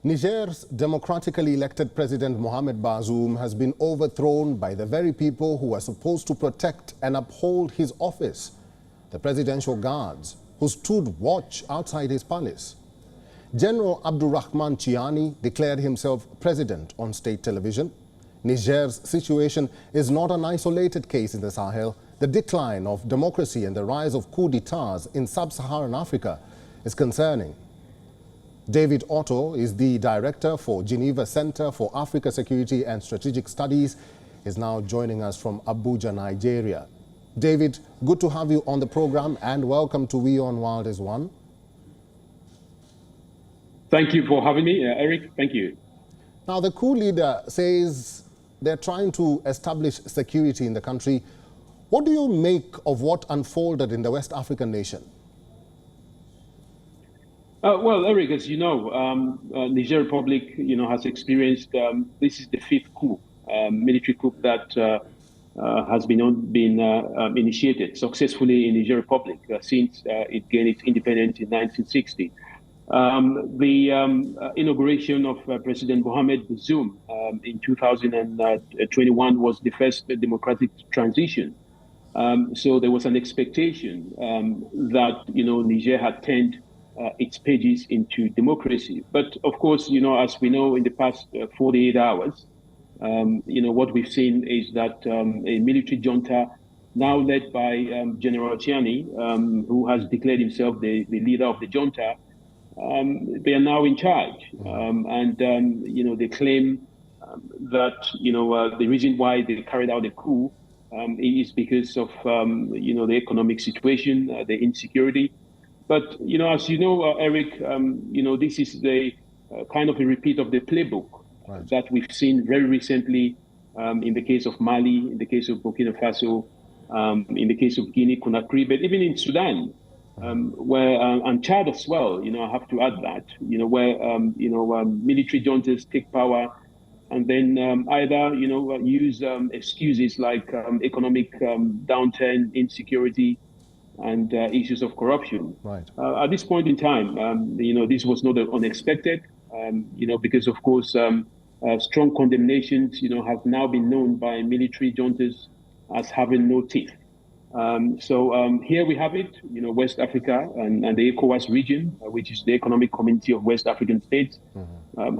Niger's democratically elected President Mohamed Bazoum has been overthrown by the very people who are supposed to protect and uphold his office, the presidential guards who stood watch outside his palace. General Abdourahamane Tchiani declared himself president on state television. Niger's situation is not an isolated case in the Sahel. The decline of democracy and the rise of coup d'etats in Sub-Saharan Africa is concerning. David Otto is the director for Geneva Centre for Africa Security and Strategic Studies. Is now joining us from Abuja, Nigeria. David, good to have you on the program and welcome to WION World is One. Thank you for having me, Eric. Thank you. Now, the coup leader says they're trying to establish security in the country. What do you make of what unfolded in the West African nation? Well, Eric, as you know, Niger Republic, has experienced, this is the fifth coup, military coup that has been initiated successfully in Niger Republic since it gained its independence in 1960. The inauguration of President Mohamed Bazoum in 2021 was the first democratic transition. So there was an expectation that, Niger had turned its pages into democracy. But of course, as we know, in the past 48 hours, what we've seen is that a military junta, now led by General Tchiani, who has declared himself the leader of the junta, they are now in charge. They claim that, the reason why they carried out the coup is because of, the economic situation, the insecurity. But, as you know, Eric, this is the kind of a repeat of the playbook that we've seen very recently in the case of Mali, in the case of Burkina Faso, in the case of Guinea, Conakry, but even in Sudan, where, and Chad as well, I have to add that, where, military juntas take power and then either, use excuses like economic downturn, insecurity, and issues of corruption. Right. At this point in time, this was not unexpected, because of course, strong condemnations, have now been known by military juntas as having no teeth. So here we have it, West Africa and the ECOWAS region, which is the Economic Community of West African States,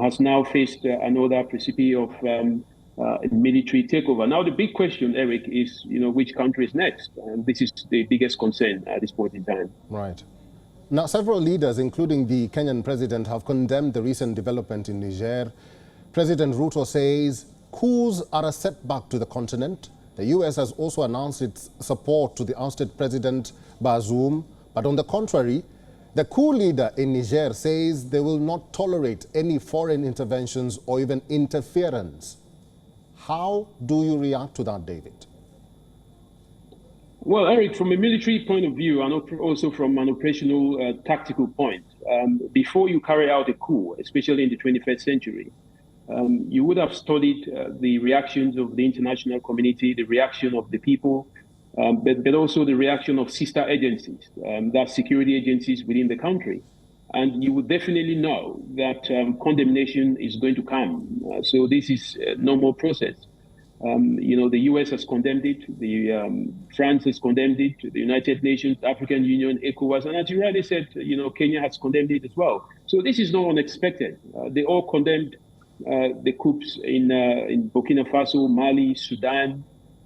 has now faced another precipice of military takeover. Now, the big question, Eric, is, which country is next? And this is the biggest concern at this point in time. Right. Now, several leaders, including the Kenyan president, have condemned the recent development in Niger. President Ruto says coups are a setback to the continent. The U.S. has also announced its support to the ousted President Bazoum. But on the contrary, the coup leader in Niger says they will not tolerate any foreign interventions or even interference. How do you react to that, David? Well, Eric, from a military point of view and also from an operational tactical point, before you carry out a coup, especially in the 21st century, you would have studied the reactions of the international community, the reaction of the people, but also the reaction of sister agencies, that's security agencies within the country. And you would definitely know that condemnation is going to come. So this is a normal process. The US has condemned it, France has condemned it, the United Nations, African Union, ECOWAS, and as you rightly said, Kenya has condemned it as well. So this is not unexpected. They all condemned the coups in Burkina Faso, Mali, Sudan,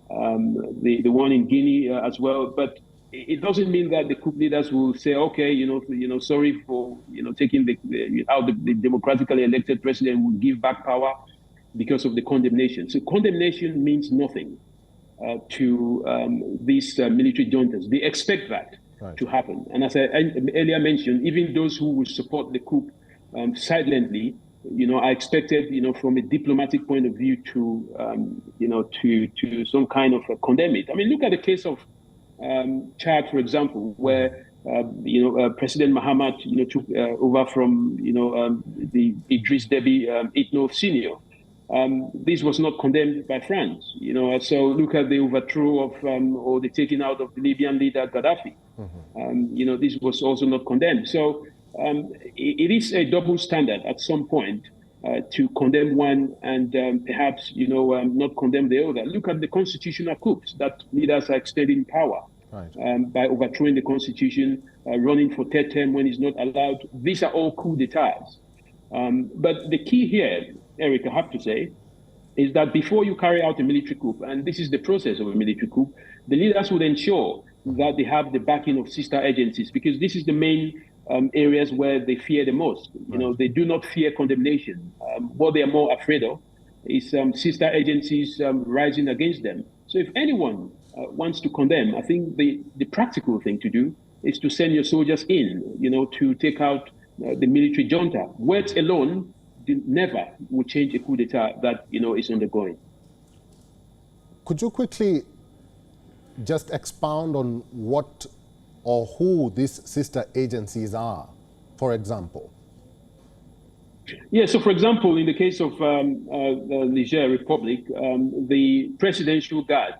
the one in Guinea as well. But it doesn't mean that the coup leaders will say, okay, sorry for, taking the democratically elected president, will give back power because of the condemnation. So condemnation means nothing to these military juntas. They expect that to happen. And as I earlier mentioned, even those who will support the coup silently, I expected, from a diplomatic point of view to some kind of condemn it. I mean, look at the case of Chad, for example, where President Mohamed took over from the Idriss Deby Itno Senior. This was not condemned by France. So look at the overthrow of or the taking out of the Libyan leader Gaddafi. This was also not condemned. So it is a double standard at some point to condemn one and perhaps, not condemn the other. Look at the constitutional coups that leaders are extending power. Right. By overthrowing the constitution, running for third term when it's not allowed. These are all coup d'etats. But the key here, Eric, I have to say, is that before you carry out a military coup, and this is the process of a military coup, the leaders would ensure that they have the backing of sister agencies, because this is the main areas where they fear the most. They do not fear condemnation. What they are more afraid of is sister agencies rising against them. So if anyone wants to condemn, I think the practical thing to do is to send your soldiers in, to take out the military junta. Words alone never will change a coup d'etat that, is undergoing. Could you quickly just expound on what or who these sister agencies are, for example? Yeah, so for example, in the case of the Niger Republic, the Presidential Guard,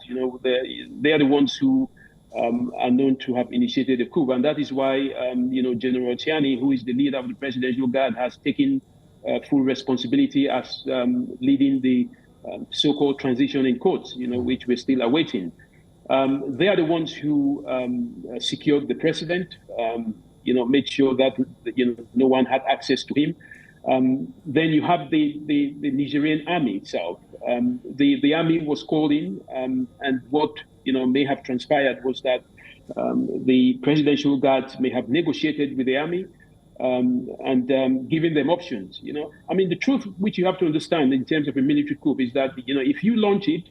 they are the ones who are known to have initiated the coup. And that is why, General Tchiani, who is the leader of the Presidential Guard, has taken full responsibility as leading the so-called transition in quotes, which we're still awaiting. They are the ones who secured the president, made sure that, no one had access to him. Then you have the Nigerian army itself. The army was called in, and what may have transpired was that the Presidential Guard may have negotiated with the army and given them options. The truth which you have to understand in terms of a military coup is that if you launch it,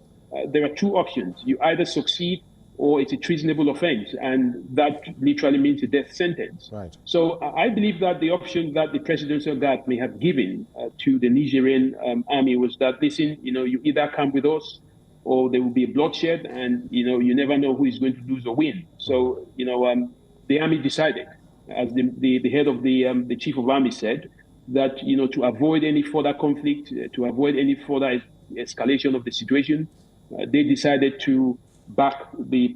there are two options. You either succeed or it's a treasonable offense, and that literally means a death sentence. Right. So I believe that the option that the Presidential Guard may have given to the Nigerian army was that, listen, you either come with us or there will be a bloodshed, and you never know who is going to lose or win. So the army decided, as the head of the chief of army said, that to avoid any further conflict, to avoid any further escalation of the situation, they decided to back the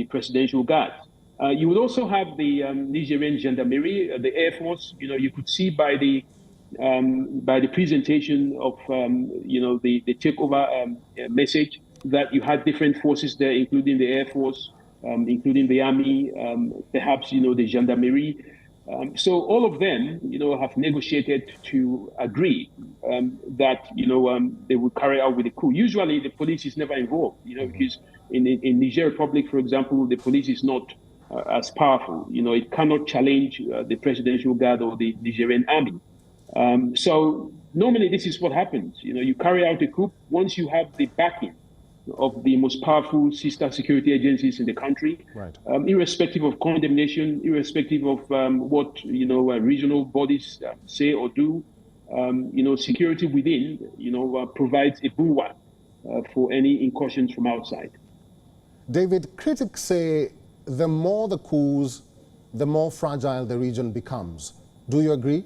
Presidential Guard. You would also have the Nigerian Gendarmerie, the Air Force. You could see by the presentation of the takeover message that you had different forces there, including the Air Force, including the Army, perhaps the Gendarmerie. So all of them, have negotiated to agree that they will carry out with the coup. Usually, the police is never involved, because in Niger Republic, for example, the police is not as powerful. It cannot challenge the Presidential Guard or the Nigerian army. So normally, this is what happens. You carry out a coup once you have the backing of the most powerful sister security agencies in the country, right. Irrespective of condemnation, irrespective of what regional bodies say or do. Security within provides a bulwark for any incursions from outside. David, critics say the more the coups, the more fragile the region becomes. Do you agree?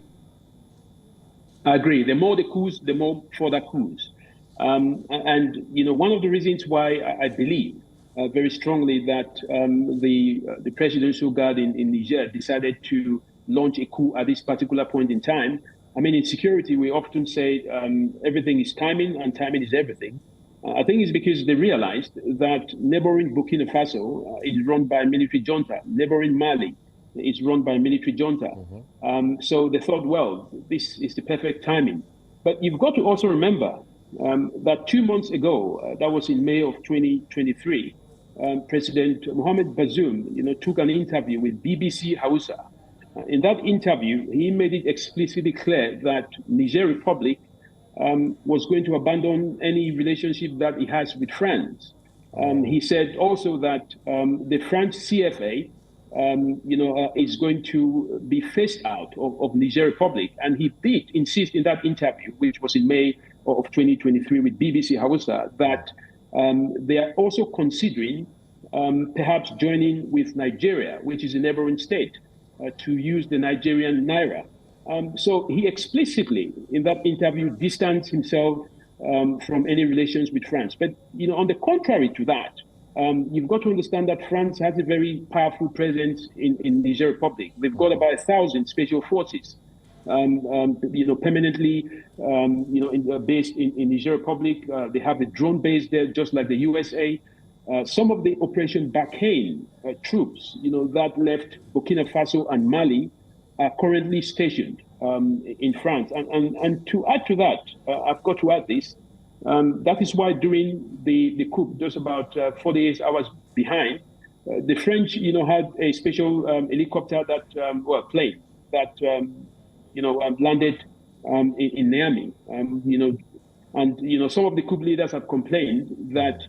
I agree. The more the coups, the more further coups. And one of the reasons why I believe very strongly that the Presidential Guard in Niger decided to launch a coup at this particular point in time. In security, we often say everything is timing and timing is everything. I think it's because they realized that neighboring Burkina Faso is run by a military junta. Neighboring Mali is run by a military junta. Mm-hmm. So they thought, well, this is the perfect timing. But you've got to also remember that 2 months ago, that was in May of 2023, President Mohamed Bazoum, took an interview with BBC Hausa. In that interview, he made it explicitly clear that Niger Republic was going to abandon any relationship that it has with France. He said also that the French CFA, is going to be phased out of Niger Republic. And he did insist in that interview, which was in May of 2023 with BBC Hausa, that they are also considering perhaps joining with Nigeria, which is a neighboring state, to use the Nigerian naira. So he explicitly, in that interview, distanced himself from any relations with France. But on the contrary to that, you've got to understand that France has a very powerful presence in Niger Republic. They've got about 1,000 special forces, permanently, based in Niger Republic. They have a drone base there, just like the USA. Some of the Operation Barkhane troops, that left Burkina Faso and Mali, are currently stationed in France. And to add to that, I've got to add this. That is why during the coup, just about 48 hours behind, the French, had a special helicopter plane that, landed in Niamey. And some of the coup leaders have complained that,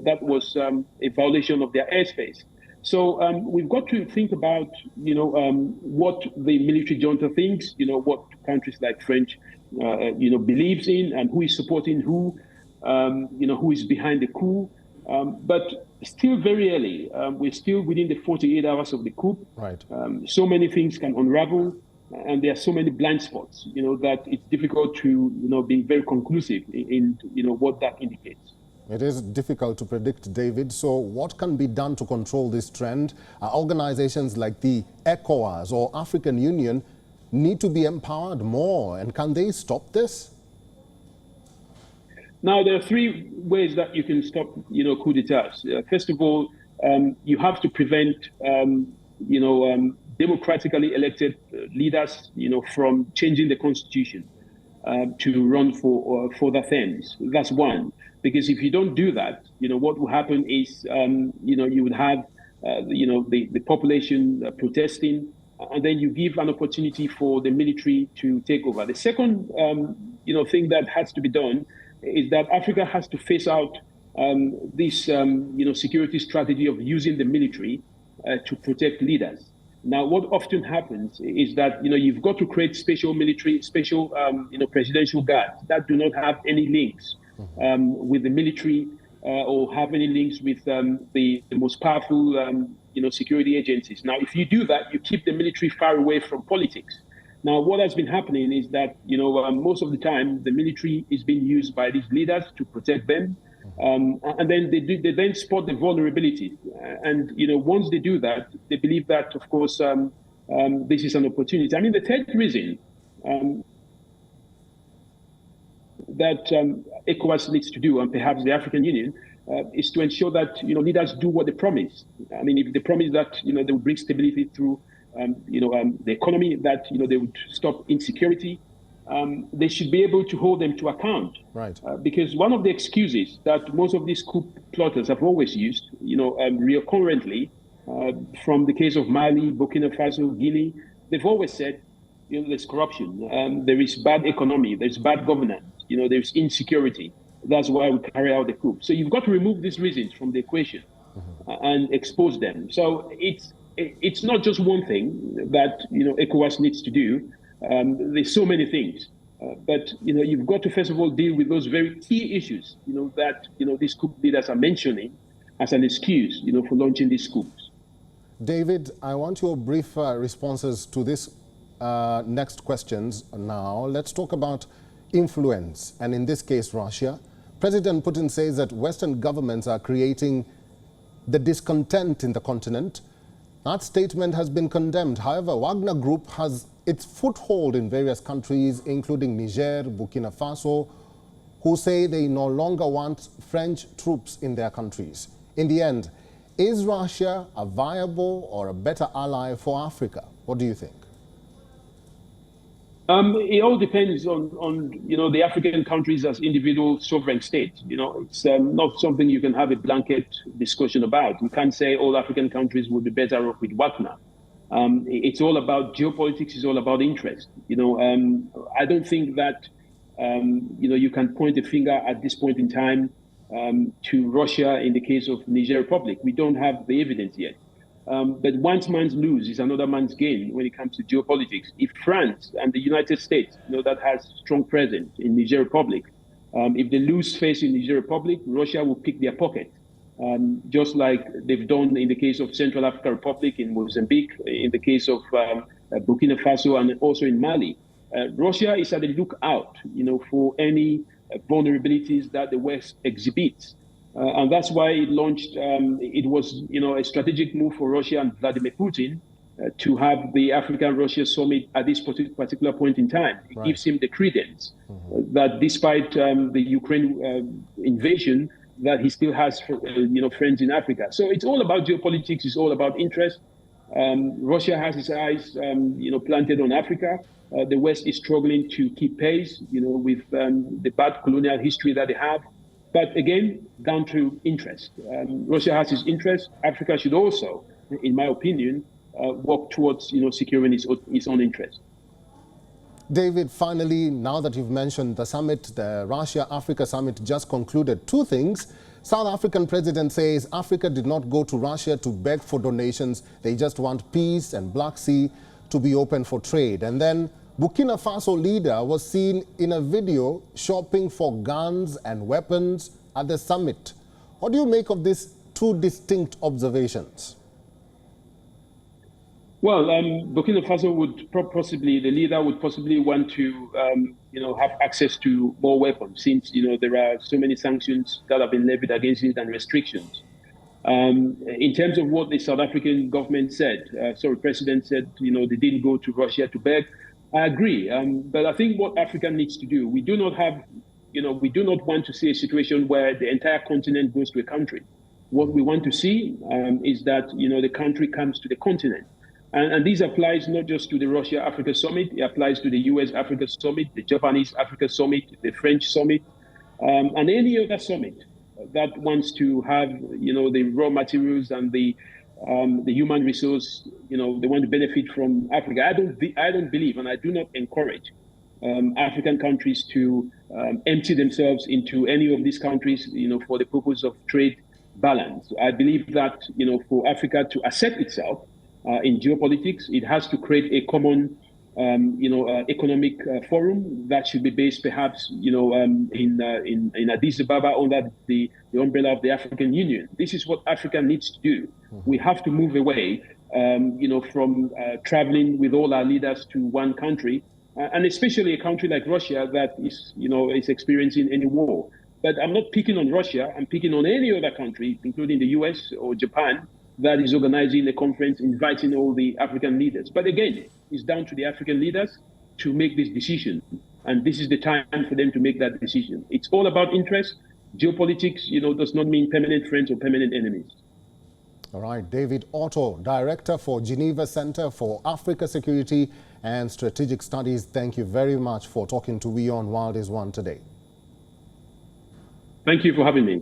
that was a violation of their airspace. So we've got to think about, what the military junta thinks, what countries like French, believes in, and who is supporting who, who is behind the coup. But still very early. We're still within the 48 hours of the coup. Right. So many things can unravel, and there are so many blind spots, that it's difficult to, be very conclusive in what that indicates. It is difficult to predict, David. So what can be done to control this trend? Organizations like the ECOWAS or African Union need to be empowered more. And can they stop this? Now, there are three ways that you can stop, coup d'etats. First of all, you have to prevent, democratically elected leaders, from changing the constitution to run for further terms. That's one. Because if you don't do that, what will happen is, you would have, the population protesting, and then you give an opportunity for the military to take over. The second, thing that has to be done is that Africa has to phase out this, security strategy of using the military to protect leaders. Now, what often happens is that, you've got to create special presidential guards that do not have any links with the military or have any links with the most powerful, security agencies. Now, if you do that, you keep the military far away from politics. Now, what has been happening is that, most of the time, the military is being used by these leaders to protect them. And then they then spot the vulnerability. And, once they do that, they believe that, of course, this is an opportunity. I mean, the third reason that ECOWAS needs to do, and perhaps the African Union, is to ensure that, leaders do what they promise. I mean, if they promise that, they will bring stability through, the economy, that, they would stop insecurity, they should be able to hold them to account. Right. Because one of the excuses that most of these coup plotters have always used, recurrently, from the case of Mali, Burkina Faso, Guinea, they've always said, there's corruption, there is bad economy, there's bad governance, there's insecurity. That's why we carry out the coup. So you've got to remove these reasons from the equation and expose them. So it's not just one thing that, ECOWAS needs to do. There's so many things, but you've got to first of all deal with those very key issues, that these coup leaders are mentioning as an excuse, for launching these coups. David, I want your brief responses to this next questions now. Let's talk about influence, and in this case, Russia. President Putin says that Western governments are creating the discontent in the continent. That statement has been condemned. However, Wagner Group has its foothold in various countries, including Niger, Burkina Faso, who say they no longer want French troops in their countries. In the end, is Russia a viable or a better ally for Africa? What do you think? It all depends on the African countries as individual sovereign states. It's not something you can have a blanket discussion about. You can't say all African countries would be better off with Wagner. It's all about geopolitics. It's all about interest. I don't think that you can point a finger at this point in time to Russia in the case of Niger Republic. We don't have the evidence yet. But one man's lose is another man's gain when it comes to geopolitics. If France and the United States, that has strong presence in Niger Republic, if they lose face in Niger Republic, Russia will pick their pocket, just like they've done in the case of Central African Republic, in Mozambique, in the case of Burkina Faso, and also in Mali. Russia is at the lookout, for any vulnerabilities that the West exhibits. And that's why it launched, it was, a strategic move for Russia and Vladimir Putin to have the African-Russia summit at this particular point in time. It gives him the credence that despite the Ukraine invasion, that he still has, friends in Africa. So it's all about geopolitics. It's all about interest. Russia has its eyes, planted on Africa. The West is struggling to keep pace, with the bad colonial history that they have. But again, down to interest. Russia has its interest. Africa should also, in my opinion, work towards, securing its own interest. David, finally, now that you've mentioned the summit, the Russia-Africa summit just concluded, two things. South African president says Africa did not go to Russia to beg for donations. They just want peace and Black Sea to be open for trade. And then Burkina Faso leader was seen in a video shopping for guns and weapons at the summit. What do you make of these two distinct observations? Well, Burkina Faso would the leader would possibly want to, have access to more weapons, since, there are so many sanctions that have been levied against it and restrictions. In terms of what the South African government president said, they didn't go to Russia to beg. I agree, but I think what Africa needs to do, we do not want to see a situation where the entire continent goes to a country. What we want to see is that, the country comes to the continent. And this applies not just to the Russia-Africa summit, it applies to the US-Africa summit, the Japanese-Africa summit, the French summit, and any other summit that wants to have, the raw materials and the human resource, they want to benefit from Africa. I don't believe, and I do not encourage African countries to empty themselves into any of these countries, for the purpose of trade balance. I believe that, for Africa to accept itself in geopolitics, it has to create a common, economic forum that should be based, perhaps, in Addis Ababa under the umbrella of the African Union. This is what Africa needs to do. We have to move away, from traveling with all our leaders to one country, and especially a country like Russia that is, is experiencing any war. But I'm not picking on Russia. I'm picking on any other country, including the US or Japan, that is organizing a conference, inviting all the African leaders. But again, it's down to the African leaders to make this decision. And this is the time for them to make that decision. It's all about interest. Geopolitics, does not mean permanent friends or permanent enemies. All right, David Otto, Director for Geneva Centre for Africa Security and Strategic Studies, thank you very much for talking to WION World is One today. Thank you for having me.